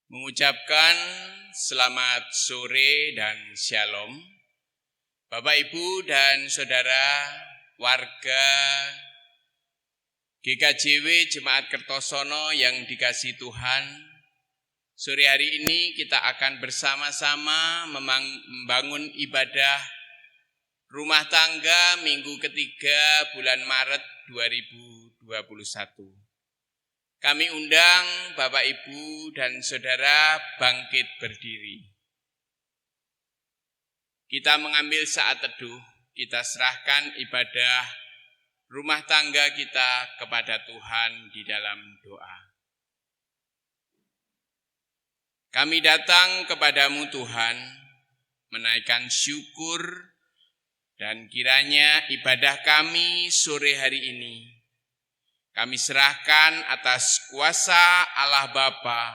mengucapkan selamat sore dan shalom. Bapak, Ibu, dan Saudara warga GKJW Jemaat Kertosono yang dikasihi Tuhan, sore hari ini kita akan bersama-sama membangun ibadah rumah tangga minggu ketiga bulan Maret 2021. Kami undang Bapak, Ibu, dan Saudara bangkit berdiri. Kita mengambil saat teduh, kita serahkan ibadah rumah tangga kita kepada Tuhan di dalam doa. Kami datang kepadamu Tuhan, menaikkan syukur, dan kiranya ibadah kami sore hari ini kami serahkan atas kuasa Allah Bapa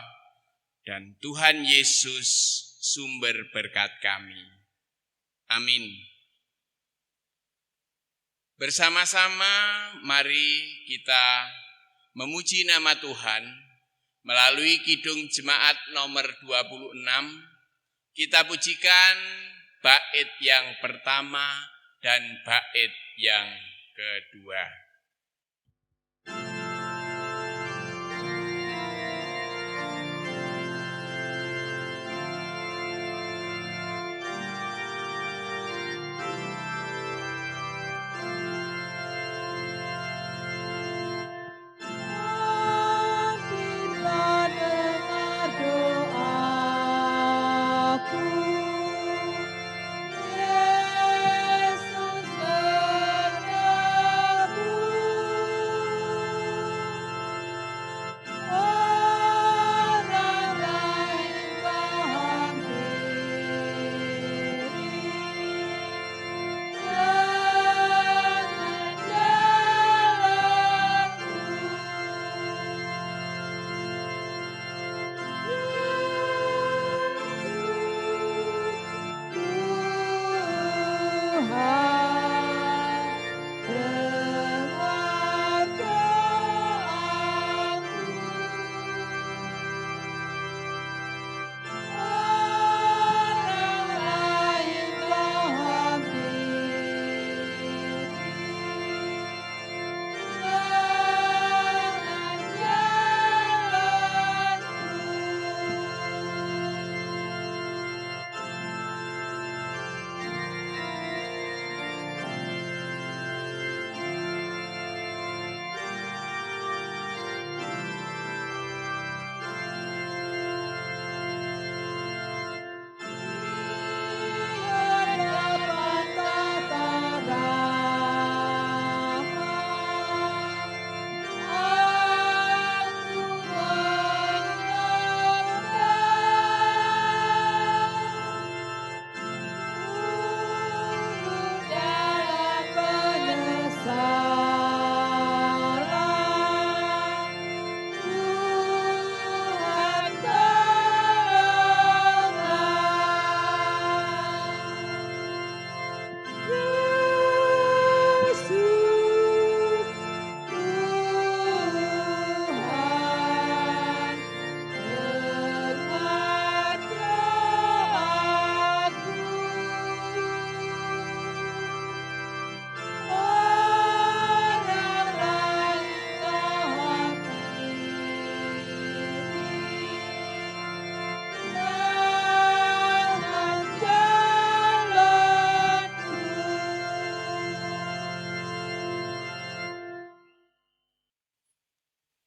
dan Tuhan Yesus, sumber berkat kami. Amin. Bersama-sama mari kita memuji nama Tuhan melalui Kidung Jemaat nomor 26. Kita pujikan bait yang pertama dan bait yang kedua.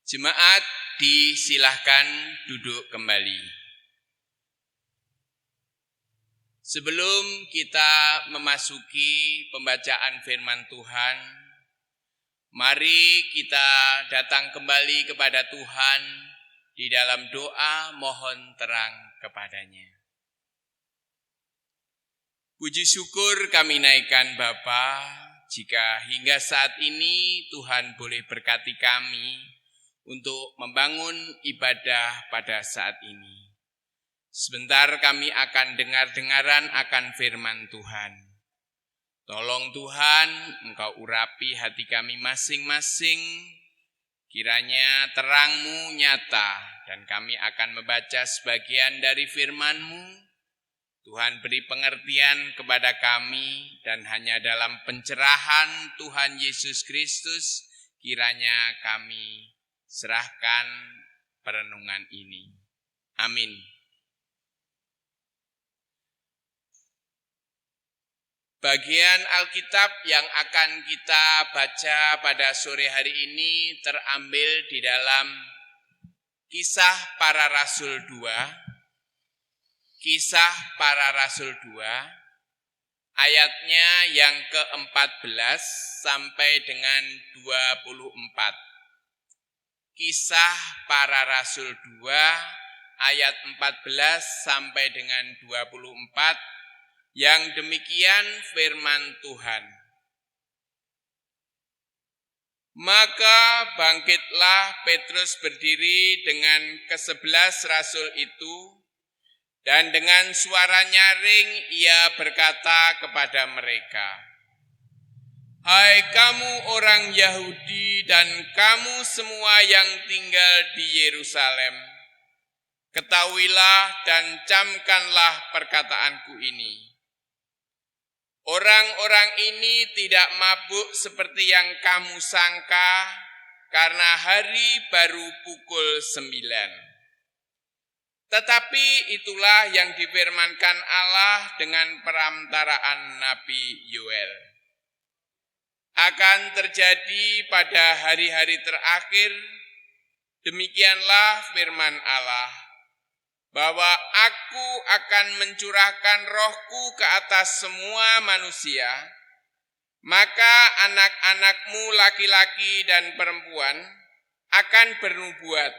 Jemaat disilahkan duduk kembali. Sebelum kita memasuki pembacaan firman Tuhan, mari kita datang kembali kepada Tuhan di dalam doa mohon terang kepadanya. Puji syukur kami naikkan Bapa, jika hingga saat ini Tuhan boleh berkati kami untuk membangun ibadah pada saat ini. Sebentar kami akan dengar-dengaran akan firman Tuhan. Tolong Tuhan, Engkau urapi hati kami masing-masing. Kiranya terang-Mu nyata dan kami akan membaca sebagian dari firman-Mu. Tuhan beri pengertian kepada kami dan hanya dalam pencerahan Tuhan Yesus Kristus kiranya kami serahkan perenungan ini. Amin. Bagian Alkitab yang akan kita baca pada sore hari ini terambil di dalam Kisah Para Rasul 2. Kisah Para Rasul 2, ayatnya yang ke-14 sampai dengan 24. Kisah Para Rasul 2, ayat 14 sampai dengan 24, yang demikian firman Tuhan. Maka bangkitlah Petrus berdiri dengan ke-11 rasul itu, dan dengan suara nyaring ia berkata kepada mereka, "Hai kamu orang Yahudi dan kamu semua yang tinggal di Yerusalem, ketahuilah dan camkanlah perkataanku ini. Orang-orang ini tidak mabuk seperti yang kamu sangka, karena hari baru pukul 9. Tetapi itulah yang difirmankan Allah dengan perantaraan Nabi Yoel. Akan terjadi pada hari-hari terakhir, demikianlah firman Allah, bahwa aku akan mencurahkan rohku ke atas semua manusia, maka anak-anakmu laki-laki dan perempuan akan bernubuat,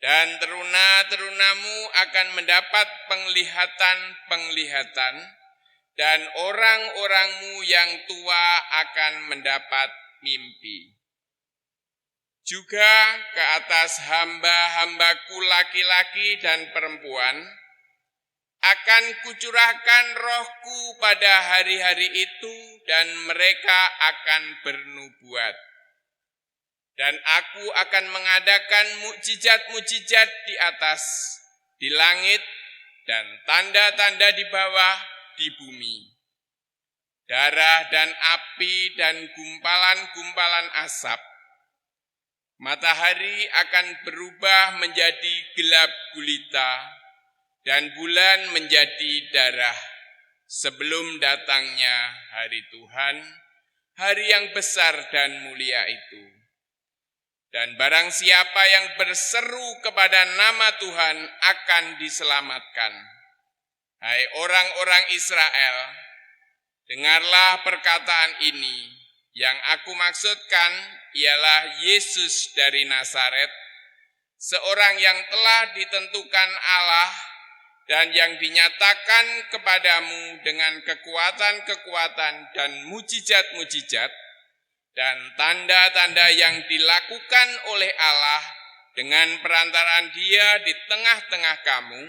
dan teruna-terunamu akan mendapat penglihatan-penglihatan, dan orang-orangmu yang tua akan mendapat mimpi. Juga ke atas hamba-hambaku laki-laki dan perempuan akan kucurahkan rohku pada hari-hari itu, dan mereka akan bernubuat. Dan aku akan mengadakan mukjizat-mukjizat di langit, dan tanda-tanda di bawah di bumi. Darah dan api dan gumpalan-gumpalan asap. Matahari akan berubah menjadi gelap gulita, dan bulan menjadi darah, sebelum datangnya hari Tuhan, hari yang besar dan mulia itu. Dan barang siapa yang berseru kepada nama Tuhan akan diselamatkan. Hai orang-orang Israel, dengarlah perkataan ini. Yang aku maksudkan ialah Yesus dari Nazaret, seorang yang telah ditentukan Allah dan yang dinyatakan kepadamu dengan kekuatan-kekuatan dan mukjizat-mukjizat, dan tanda-tanda yang dilakukan oleh Allah dengan perantaraan Dia di tengah-tengah kamu,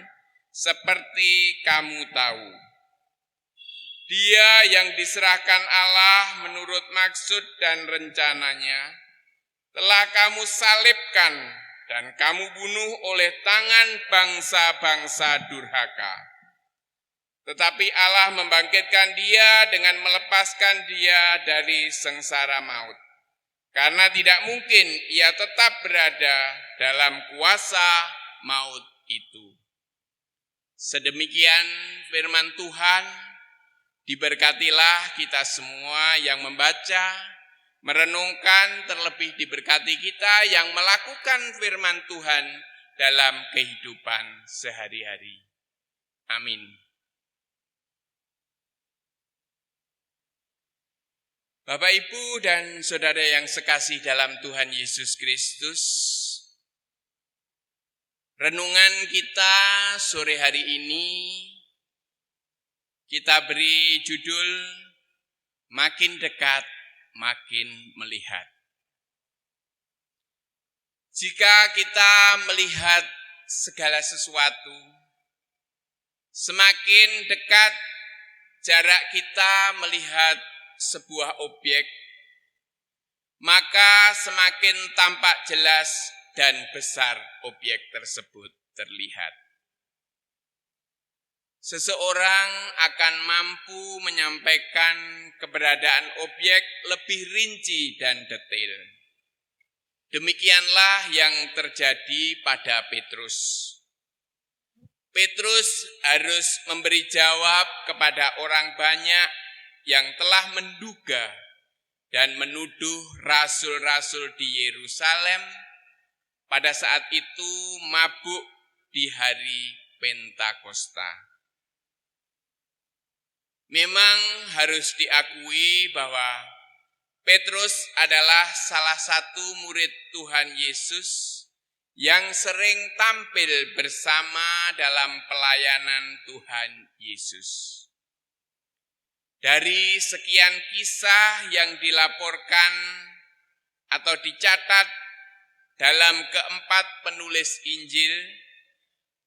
seperti kamu tahu. Dia yang diserahkan Allah menurut maksud dan rencananya, telah kamu salibkan dan kamu bunuh oleh tangan bangsa-bangsa durhaka. Tetapi Allah membangkitkan Dia dengan melepaskan Dia dari sengsara maut. Karena tidak mungkin Ia tetap berada dalam kuasa maut itu. Sedemikian firman Tuhan, diberkatilah kita semua yang membaca, merenungkan, terlebih diberkati kita yang melakukan firman Tuhan dalam kehidupan sehari-hari. Amin. Bapak, Ibu, dan saudara yang sekasih dalam Tuhan Yesus Kristus, renungan kita sore hari ini kita beri judul Makin Dekat, Makin Melihat. Jika kita melihat segala sesuatu, semakin dekat jarak kita melihat sebuah objek, maka semakin tampak jelas dan besar objek tersebut terlihat. Seseorang akan mampu menyampaikan keberadaan objek lebih rinci dan detail. Demikianlah yang terjadi pada Petrus. Petrus harus memberi jawab kepada orang banyak yang telah menduga dan menuduh rasul-rasul di Yerusalem pada saat itu mabuk di hari Pentakosta. Memang harus diakui bahwa Petrus adalah salah satu murid Tuhan Yesus yang sering tampil bersama dalam pelayanan Tuhan Yesus. Dari sekian kisah yang dilaporkan atau dicatat dalam keempat penulis Injil,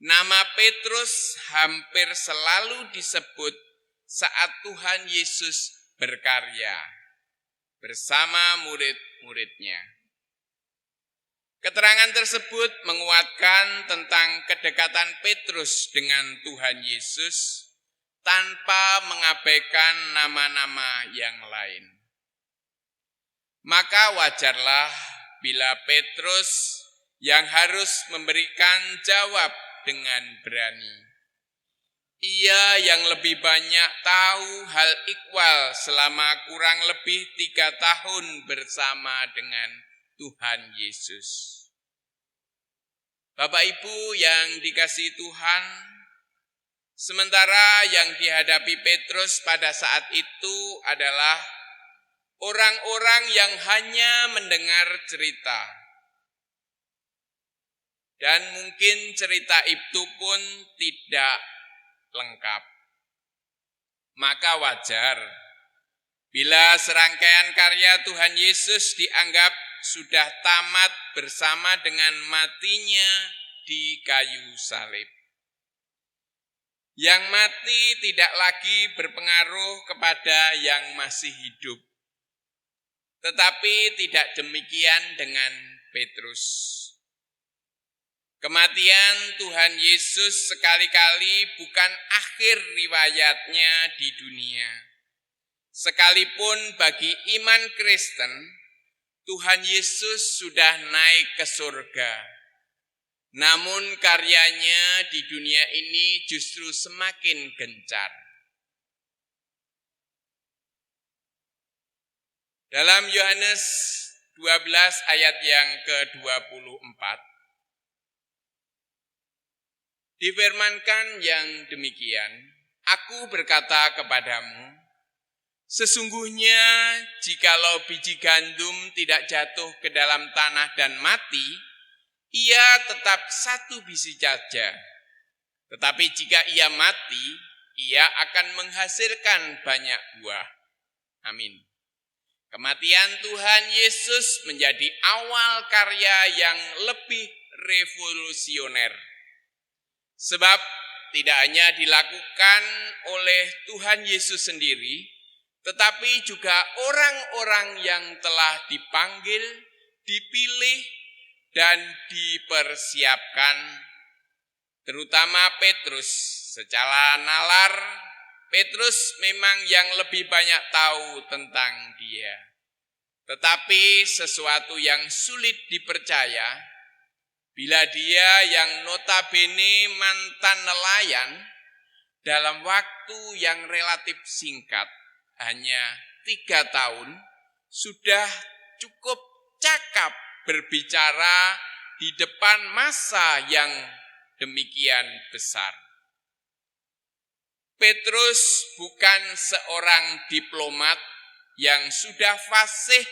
nama Petrus hampir selalu disebut saat Tuhan Yesus berkarya bersama murid-muridnya. Keterangan tersebut menguatkan tentang kedekatan Petrus dengan Tuhan Yesus tanpa mengabaikan nama-nama yang lain. Maka wajarlah bila Petrus yang harus memberikan jawab dengan berani. Ia yang lebih banyak tahu hal ikhwal selama kurang lebih 3 tahun bersama dengan Tuhan Yesus. Bapak Ibu yang dikasihi Tuhan, sementara yang dihadapi Petrus pada saat itu adalah orang-orang yang hanya mendengar cerita. Dan mungkin cerita itu pun tidak lengkap. Maka wajar bila serangkaian karya Tuhan Yesus dianggap sudah tamat bersama dengan matinya di kayu salib. Yang mati tidak lagi berpengaruh kepada yang masih hidup. Tetapi tidak demikian dengan Petrus. Kematian Tuhan Yesus sekali-kali bukan akhir riwayatnya di dunia. Sekalipun bagi iman Kristen, Tuhan Yesus sudah naik ke surga. Namun karyanya di dunia ini justru semakin gencar. Dalam Yohanes 12 ayat yang ke-24, difirmankan yang demikian, Aku berkata kepadamu, sesungguhnya jikalau biji gandum tidak jatuh ke dalam tanah dan mati, ia tetap satu biji saja. Tetapi jika ia mati, ia akan menghasilkan banyak buah. Amin. Kematian Tuhan Yesus menjadi awal karya yang lebih revolusioner. Sebab tidak hanya dilakukan oleh Tuhan Yesus sendiri, tetapi juga orang-orang yang telah dipanggil, dipilih, dan dipersiapkan, terutama Petrus. Secara nalar, Petrus memang yang lebih banyak tahu tentang dia. Tetapi sesuatu yang sulit dipercaya, bila dia yang notabene mantan nelayan, dalam waktu yang relatif singkat, hanya 3 tahun, sudah cukup cakap berbicara di depan massa yang demikian besar. Petrus bukan seorang diplomat yang sudah fasih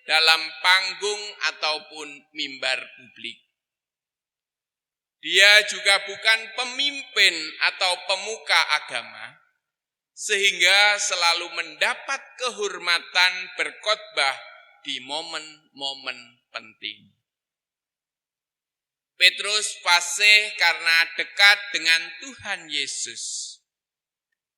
dalam panggung ataupun mimbar publik. Dia juga bukan pemimpin atau pemuka agama, sehingga selalu mendapat kehormatan berkhotbah di momen-momen penting. Petrus fasih karena dekat dengan Tuhan Yesus.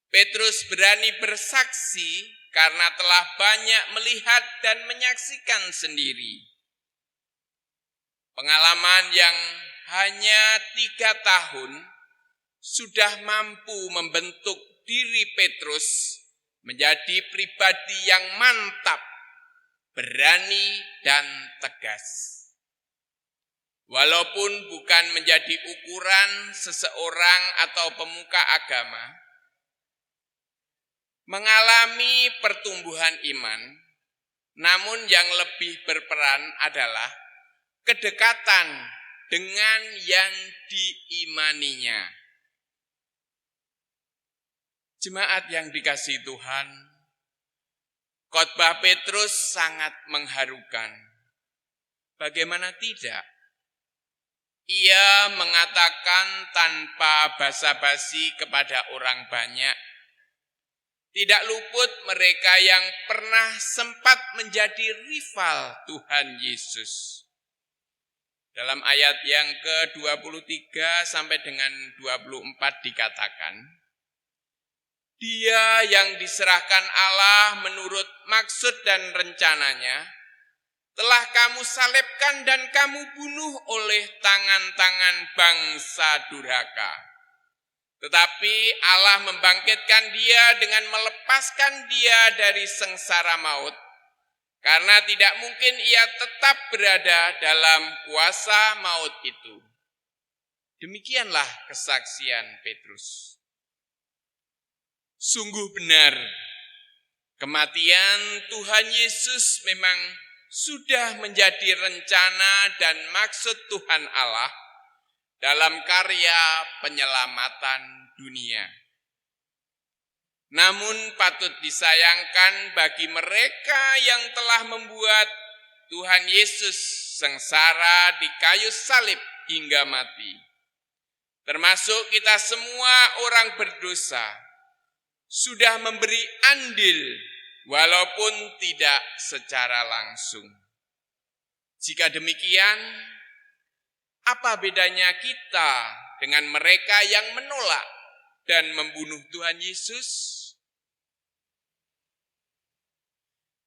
Petrus berani bersaksi karena telah banyak melihat dan menyaksikan sendiri. Pengalaman yang hanya 3 tahun sudah mampu membentuk diri Petrus menjadi pribadi yang mantap, berani dan tegas. Walaupun bukan menjadi ukuran seseorang atau pemuka agama, mengalami pertumbuhan iman, namun yang lebih berperan adalah kedekatan dengan yang diimaninya. Jemaat yang dikasihi Tuhan, khotbah Petrus sangat mengharukan. Bagaimana tidak? Ia mengatakan tanpa basa-basi kepada orang banyak, tidak luput mereka yang pernah sempat menjadi rival Tuhan Yesus. Dalam ayat yang ke-23 sampai dengan 24 dikatakan, Dia yang diserahkan Allah menurut maksud dan rencananya, telah kamu salibkan dan kamu bunuh oleh tangan-tangan bangsa durhaka. Tetapi Allah membangkitkan dia dengan melepaskan dia dari sengsara maut, karena tidak mungkin ia tetap berada dalam kuasa maut itu. Demikianlah kesaksian Petrus. Sungguh benar, kematian Tuhan Yesus memang sudah menjadi rencana dan maksud Tuhan Allah dalam karya penyelamatan dunia. Namun patut disayangkan bagi mereka yang telah membuat Tuhan Yesus sengsara di kayu salib hingga mati. Termasuk kita semua orang berdosa, sudah memberi andil walaupun tidak secara langsung. Jika demikian, apa bedanya kita dengan mereka yang menolak dan membunuh Tuhan Yesus?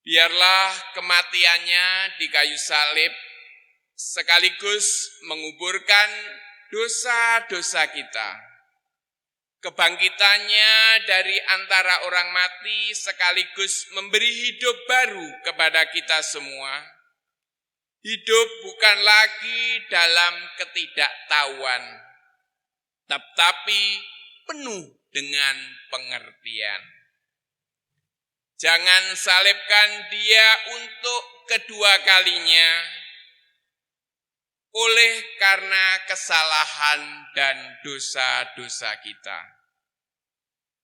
Biarlah kematiannya di kayu salib sekaligus menguburkan dosa-dosa kita. Kebangkitannya dari antara orang mati sekaligus memberi hidup baru kepada kita semua. Hidup bukan lagi dalam ketidaktahuan, tetapi penuh dengan pengertian. Jangan salibkan dia untuk kedua kalinya oleh karena kesalahan dan dosa-dosa kita.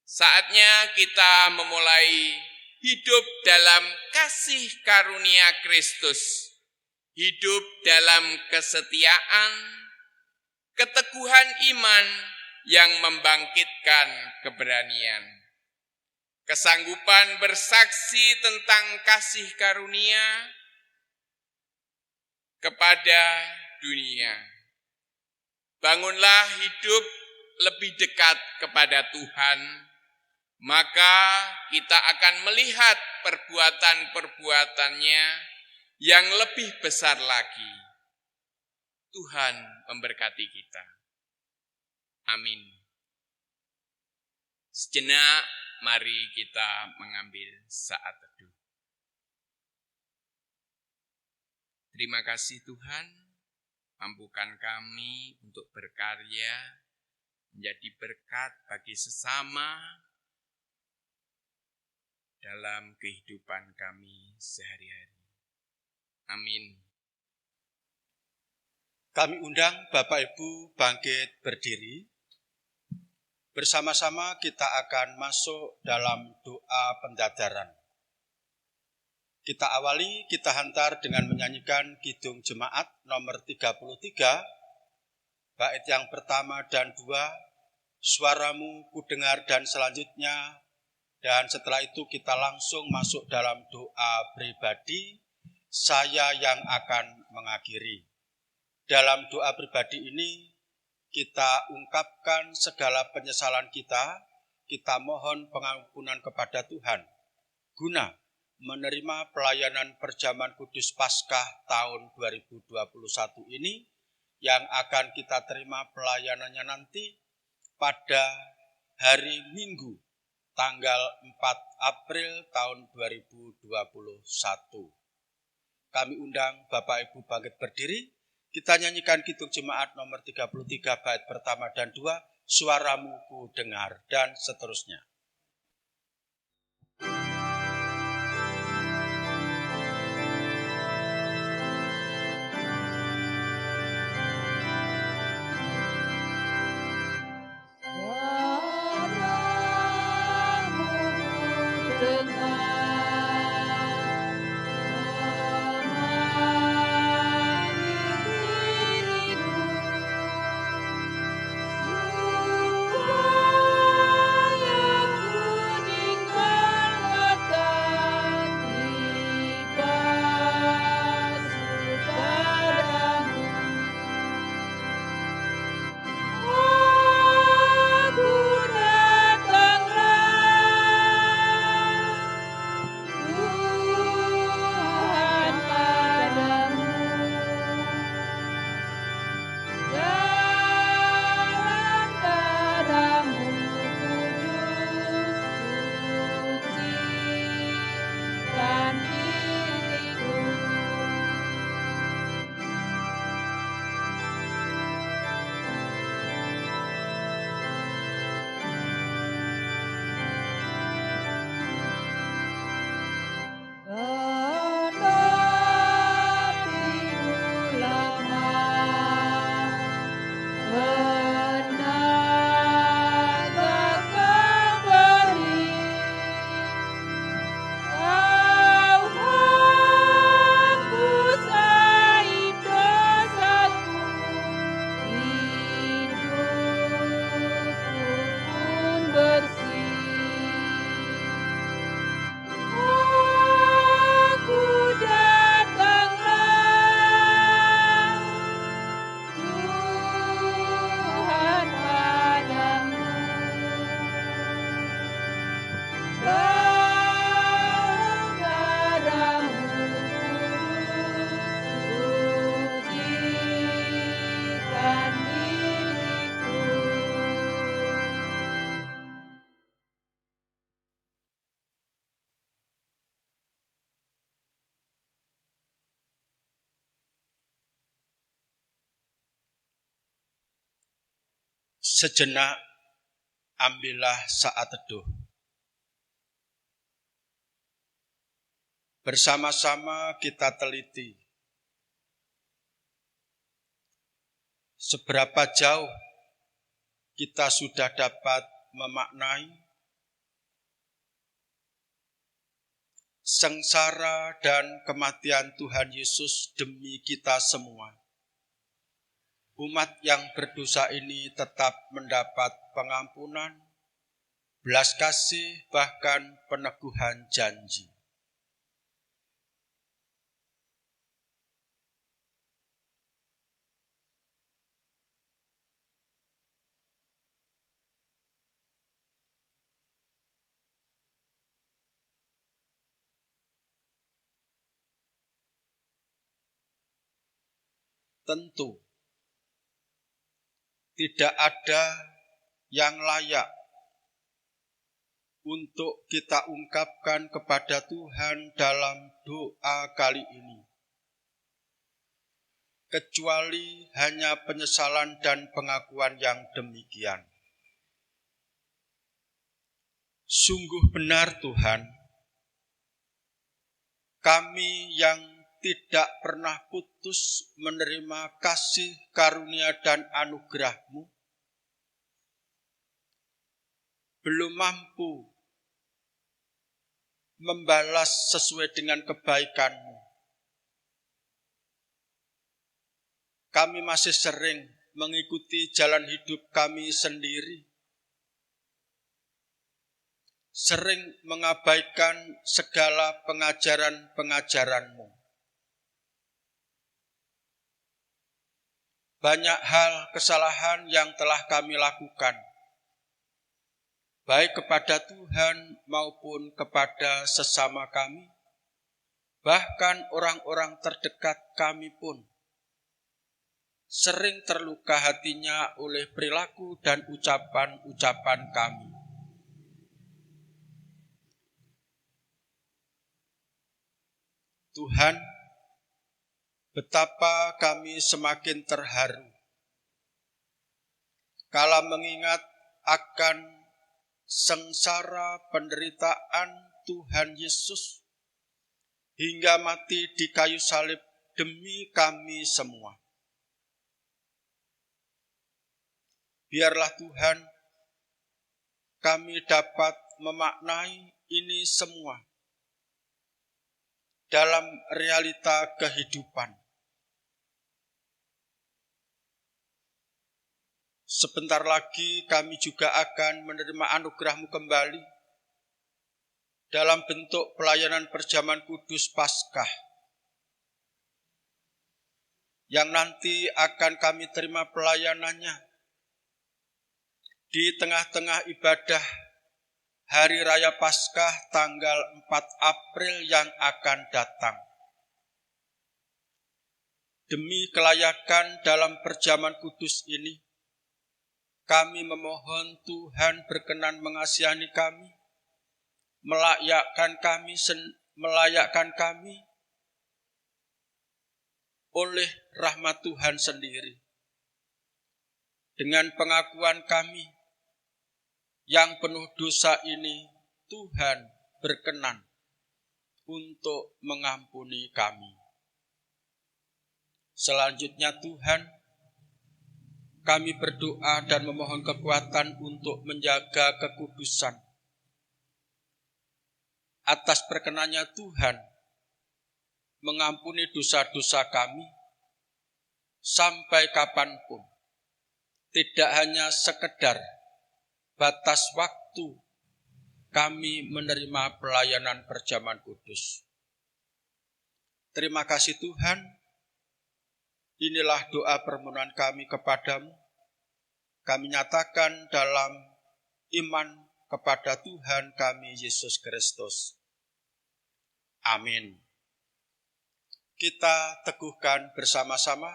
Saatnya kita memulai hidup dalam kasih karunia Kristus, hidup dalam kesetiaan, keteguhan iman yang membangkitkan keberanian, kesanggupan bersaksi tentang kasih karunia kepada dunia. Bangunlah hidup lebih dekat kepada Tuhan, maka kita akan melihat perbuatan-perbuatannya yang lebih besar lagi. Tuhan memberkati kita. Amin. Sejenak, mari kita mengambil saat teduh. Terima kasih Tuhan, mampukan kami untuk berkarya, menjadi berkat bagi sesama dalam kehidupan kami sehari-hari. Amin. Kami undang Bapak Ibu bangkit berdiri. Bersama-sama kita akan masuk dalam doa pendadaran. Kita awali, kita hantar dengan menyanyikan Kidung Jemaat nomor 33, bait yang pertama dan 2, Suaramu kudengar, dan selanjutnya. Dan setelah itu kita langsung masuk dalam doa pribadi, saya yang akan mengakhiri. Dalam doa pribadi ini, kita ungkapkan segala penyesalan kita mohon pengampunan kepada Tuhan, guna menerima pelayanan perjamuan kudus Paskah tahun 2021 ini yang akan kita terima pelayanannya nanti pada hari Minggu tanggal 4 April tahun 2021. Kami undang Bapak Ibu bangkit berdiri, kita nyanyikan Kidung Jemaat nomor 33 bait pertama dan 2, Suaramu ku dengar, dan seterusnya. Sejenak ambillah saat teduh. Bersama-sama kita teliti seberapa jauh kita sudah dapat memaknai sengsara dan kematian Tuhan Yesus demi kita semua. Umat yang berdosa ini tetap mendapat pengampunan, belas kasih, bahkan peneguhan janji. Tentu tidak ada yang layak untuk kita ungkapkan kepada Tuhan dalam doa kali ini, kecuali hanya penyesalan dan pengakuan yang demikian. Sungguh benar Tuhan, kami yang tidak pernah putus menerima kasih, karunia, dan anugerah-Mu, belum mampu membalas sesuai dengan kebaikan-Mu. Kami masih sering mengikuti jalan hidup kami sendiri, sering mengabaikan segala pengajaran-pengajaran-Mu. Banyak hal kesalahan yang telah kami lakukan, baik kepada Tuhan maupun kepada sesama kami, Bahkan orang-orang terdekat kami pun sering terluka hatinya oleh perilaku dan ucapan-ucapan kami. Tuhan, betapa kami semakin terharu kala mengingat akan sengsara penderitaan Tuhan Yesus hingga mati di kayu salib demi kami semua. Biarlah Tuhan, kami dapat memaknai ini semua dalam realita kehidupan. Sebentar lagi kami juga akan menerima anugerah-Mu kembali dalam bentuk pelayanan perjamuan kudus Paskah yang nanti akan kami terima pelayanannya di tengah-tengah ibadah Hari Raya Paskah tanggal 4 April yang akan datang. Demi kelayakan dalam perjamuan kudus ini, kami memohon Tuhan berkenan mengasihani kami, melayakkan kami oleh rahmat Tuhan sendiri. Dengan pengakuan kami yang penuh dosa ini, Tuhan berkenan untuk mengampuni kami. Selanjutnya Tuhan, kami berdoa dan memohon kekuatan untuk menjaga kekudusan. Atas perkenannya Tuhan, mengampuni dosa-dosa kami sampai kapanpun. Tidak hanya sekedar batas waktu kami menerima pelayanan perjamuan kudus. Terima kasih Tuhan. Inilah doa permohonan kami kepadamu. Kami nyatakan dalam iman kepada Tuhan kami Yesus Kristus. Amin. Kita teguhkan bersama-sama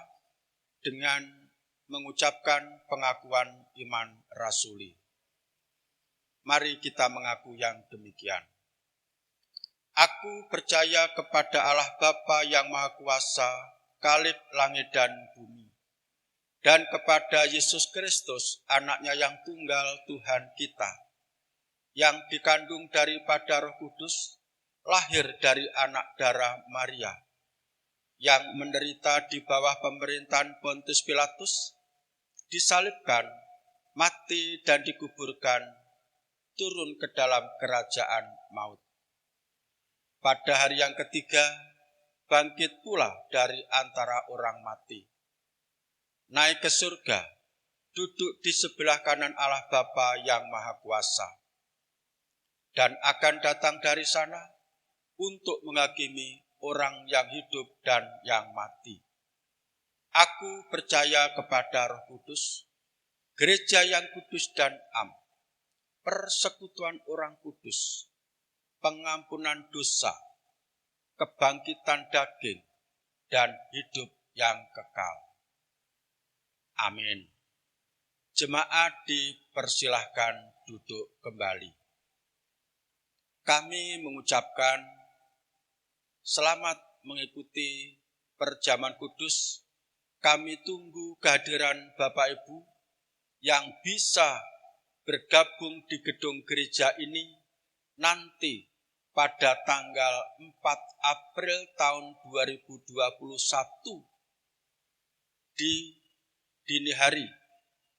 dengan mengucapkan pengakuan iman rasuli. Mari kita mengaku yang demikian. Aku percaya kepada Allah Bapa yang Maha Kuasa, Khalik langit dan bumi, dan kepada Yesus Kristus, anaknya yang tunggal Tuhan kita, yang dikandung daripada Roh Kudus, lahir dari anak darah Maria, yang menderita di bawah pemerintahan Pontius Pilatus, disalibkan, mati dan dikuburkan, turun ke dalam kerajaan maut. Pada hari yang ketiga, bangkit pula dari antara orang mati. Naik ke surga, duduk di sebelah kanan Allah Bapa yang Maha Kuasa. Dan akan datang dari sana untuk menghakimi orang yang hidup dan yang mati. Aku percaya kepada Roh Kudus, gereja yang kudus dan am, persekutuan orang kudus, pengampunan dosa, kebangkitan daging, dan hidup yang kekal. Amin. Jemaat dipersilahkan duduk kembali. Kami mengucapkan selamat mengikuti perjamuan kudus. Kami tunggu kehadiran Bapak Ibu yang bisa bergabung di gedung gereja ini nanti pada tanggal 4 April tahun 2021 di dini hari,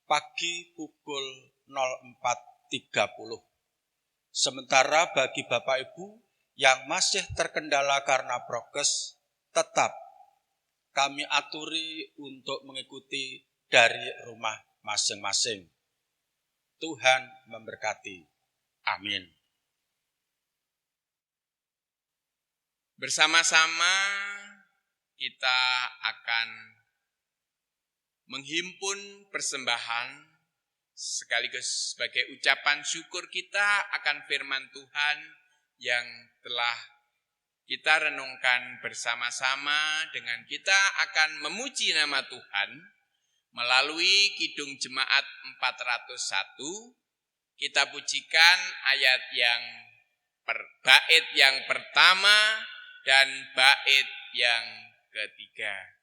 pagi pukul 04.30. Sementara bagi Bapak Ibu yang masih terkendala karena prokes, tetap kami aturi untuk mengikuti dari rumah masing-masing. Tuhan memberkati. Amin. Bersama-sama kita akan menghimpun persembahan sekaligus sebagai ucapan syukur kita akan firman Tuhan yang telah kita renungkan bersama-sama dengan kita akan memuji nama Tuhan melalui Kidung Jemaat 401. Kita pujikan ayat bait yang pertama dan bait yang ketiga.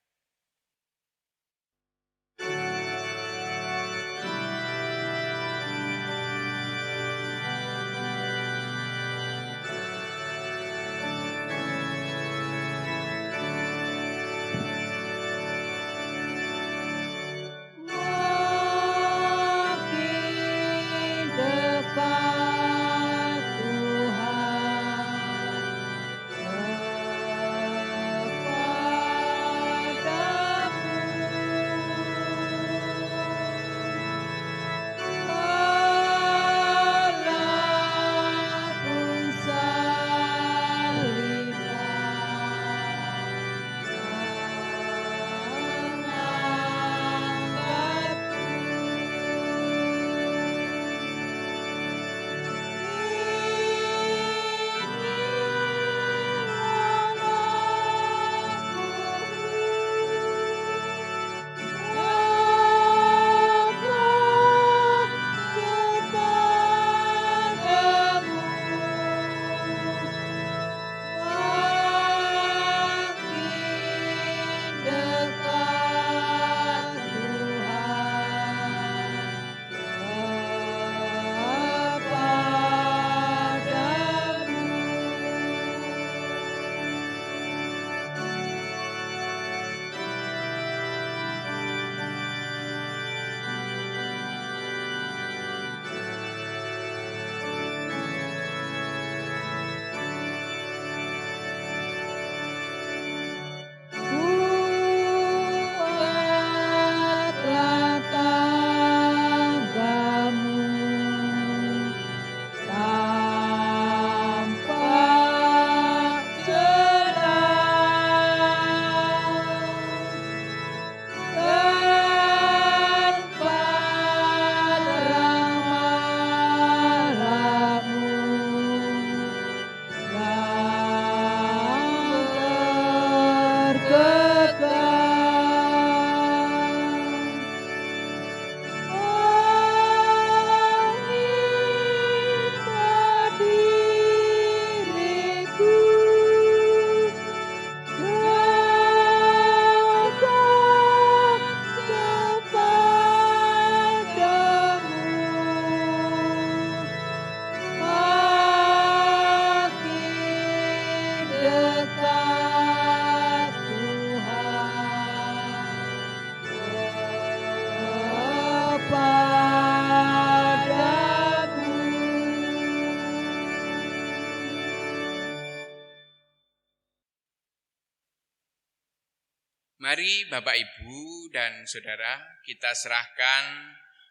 Mari Bapak Ibu dan Saudara, kita serahkan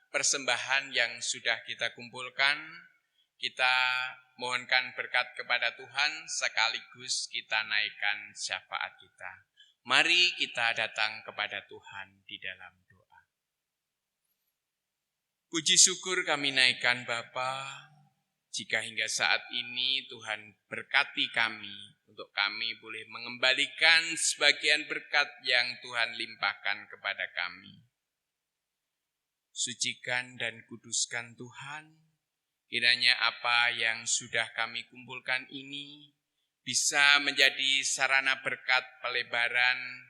persembahan yang sudah kita kumpulkan. Kita mohonkan berkat kepada Tuhan sekaligus kita naikkan syafaat kita. Mari kita datang kepada Tuhan di dalam doa. Puji syukur kami naikkan Bapa, jika hingga saat ini Tuhan berkati kami, untuk kami boleh mengembalikan sebagian berkat yang Tuhan limpahkan kepada kami. Sucikan dan kuduskan Tuhan, kiranya apa yang sudah kami kumpulkan ini bisa menjadi sarana berkat pelebaran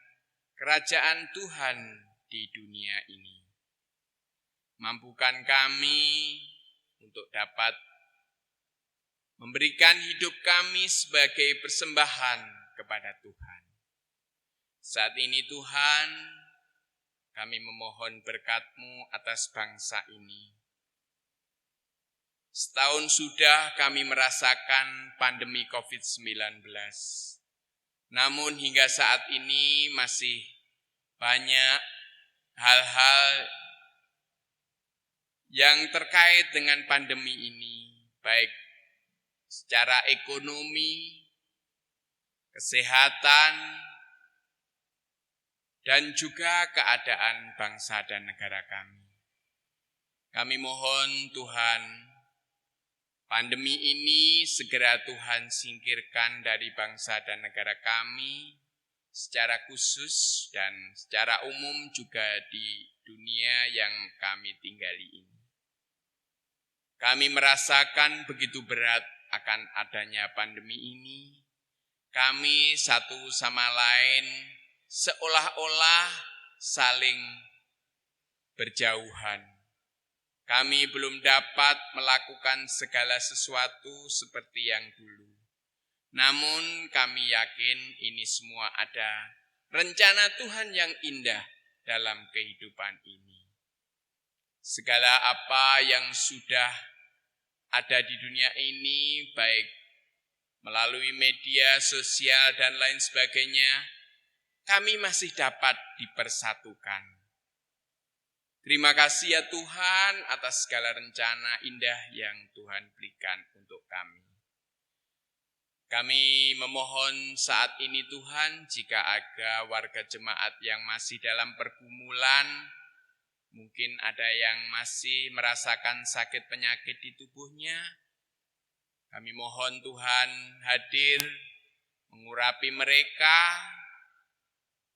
kerajaan Tuhan di dunia ini. Mampukan kami untuk dapat memberikan hidup kami sebagai persembahan kepada Tuhan. Saat ini Tuhan, kami memohon berkat-Mu atas bangsa ini. Setahun sudah kami merasakan pandemi COVID-19. Namun hingga saat ini masih banyak hal-hal yang terkait dengan pandemi ini, baik secara ekonomi, kesehatan, dan juga keadaan bangsa dan negara kami. Kami mohon Tuhan, Pandemi ini segera Tuhan singkirkan dari bangsa dan negara kami secara khusus dan secara umum juga di dunia yang kami tinggali ini. Kami merasakan begitu berat akan adanya pandemi ini. Kami satu sama lain seolah-olah saling berjauhan. Kami belum dapat melakukan segala sesuatu seperti yang dulu. Namun kami yakin ini semua ada rencana Tuhan yang indah dalam kehidupan ini. Segala apa yang sudah ada di dunia ini, baik melalui media sosial dan lain sebagainya, kami masih dapat dipersatukan. Terima kasih ya Tuhan atas segala rencana indah yang Tuhan berikan untuk kami. Kami memohon saat ini Tuhan, jika ada warga jemaat yang masih dalam pergumulan, mungkin ada yang masih merasakan sakit penyakit di tubuhnya, kami mohon Tuhan hadir, mengurapi mereka,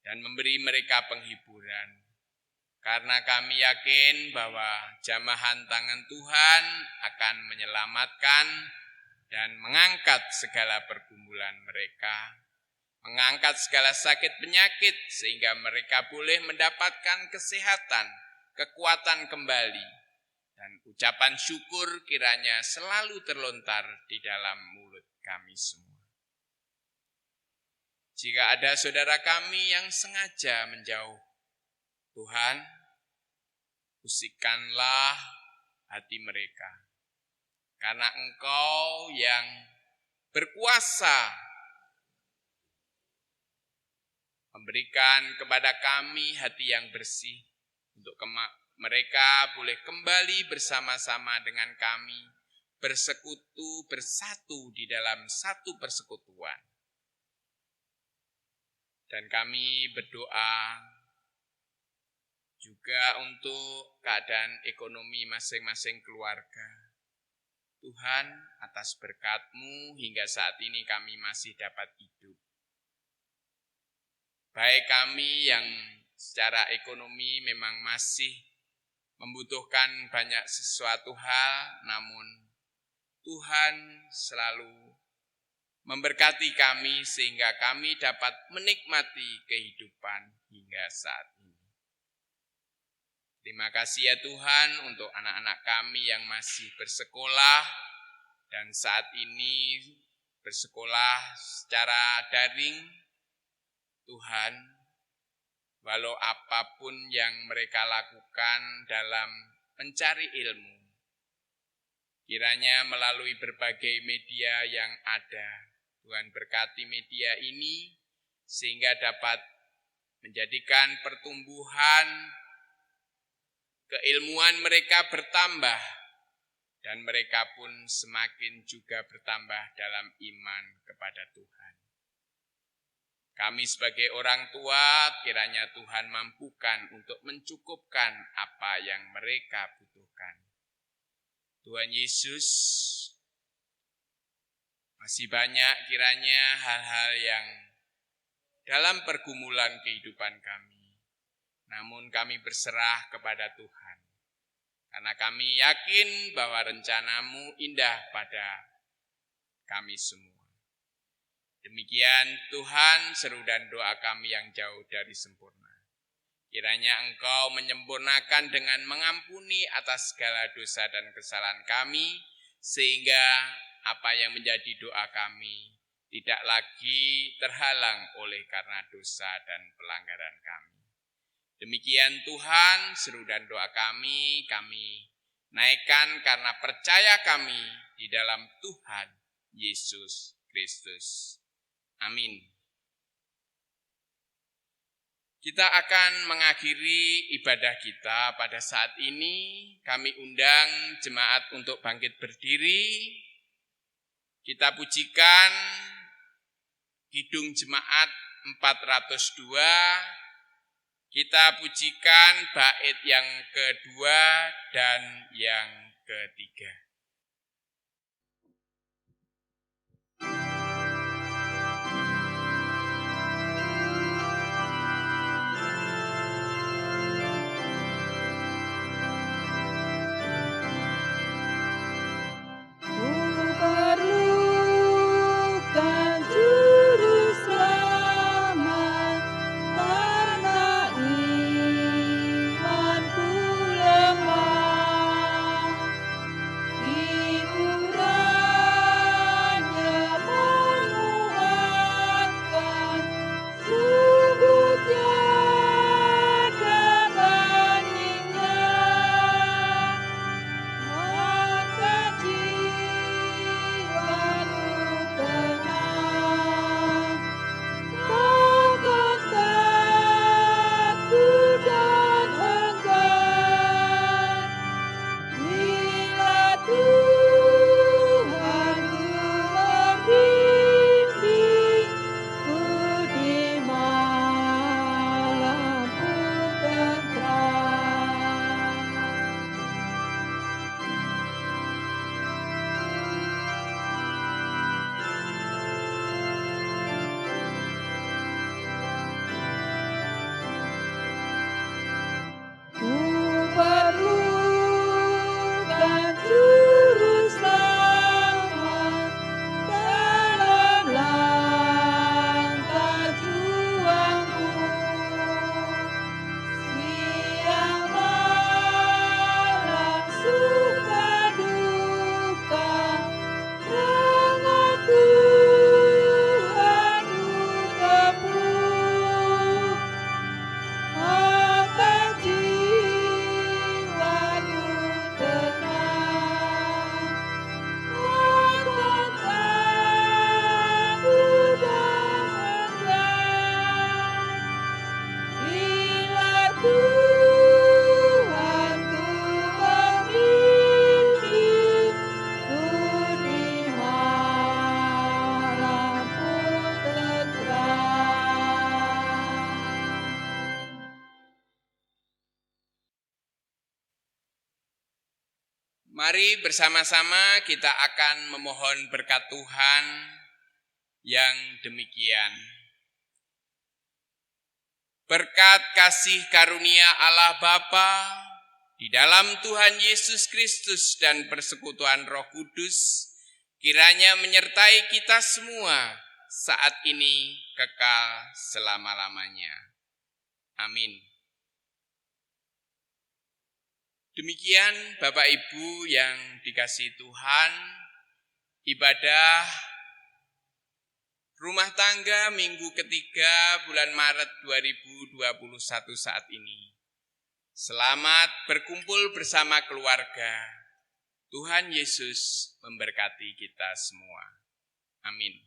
dan memberi mereka penghiburan. Karena kami yakin bahwa jamahan tangan Tuhan akan menyelamatkan dan mengangkat segala pergumulan mereka, mengangkat segala sakit penyakit sehingga mereka boleh mendapatkan kesehatan, kekuatan kembali, dan ucapan syukur kiranya selalu terlontar di dalam mulut kami semua. Jika ada saudara kami yang sengaja menjauh, Tuhan, usikkanlah hati mereka. Karena Engkau yang berkuasa memberikan kepada kami hati yang bersih, untuk mereka boleh kembali bersama-sama dengan kami, bersekutu, bersatu di dalam satu persekutuan. Dan kami berdoa juga untuk keadaan ekonomi masing-masing keluarga. Tuhan, atas berkat-Mu hingga saat ini kami masih dapat hidup. Baik kami yang secara ekonomi memang masih membutuhkan banyak sesuatu hal, namun Tuhan selalu memberkati kami sehingga kami dapat menikmati kehidupan hingga saat ini. Terima kasih ya Tuhan untuk anak-anak kami yang masih bersekolah dan saat ini bersekolah secara daring. Tuhan, walau apapun yang mereka lakukan dalam mencari ilmu, kiranya melalui berbagai media yang ada, Tuhan berkati media ini sehingga dapat menjadikan pertumbuhan keilmuan mereka bertambah dan mereka pun semakin juga bertambah dalam iman kepada Tuhan. Kami sebagai orang tua kiranya Tuhan mampukan untuk mencukupkan apa yang mereka butuhkan. Tuhan Yesus, masih banyak kiranya hal-hal yang dalam pergumulan kehidupan kami. Namun kami berserah kepada Tuhan. Karena kami yakin bahwa rencana-Mu indah pada kami semua. Demikian Tuhan seru dan doa kami yang jauh dari sempurna. Kiranya Engkau menyempurnakan dengan mengampuni atas segala dosa dan kesalahan kami, sehingga apa yang menjadi doa kami tidak lagi terhalang oleh karena dosa dan pelanggaran kami. Demikian Tuhan, seru dan doa kami naikkan karena percaya kami di dalam Tuhan Yesus Kristus. Amin. Kita akan mengakhiri ibadah kita pada saat ini. Kami undang jemaat untuk bangkit berdiri. Kita pujikan Kidung Jemaat 402. Kita pujikan bait yang kedua dan yang ketiga. Mari bersama-sama kita akan memohon berkat Tuhan yang demikian. Berkat kasih karunia Allah Bapa di dalam Tuhan Yesus Kristus dan persekutuan Roh Kudus, kiranya menyertai kita semua saat ini kekal selama-lamanya. Amin. Demikian Bapak Ibu yang dikasihi Tuhan, ibadah rumah tangga minggu ketiga bulan Maret 2021 saat ini. Selamat berkumpul bersama keluarga. Tuhan Yesus memberkati kita semua. Amin.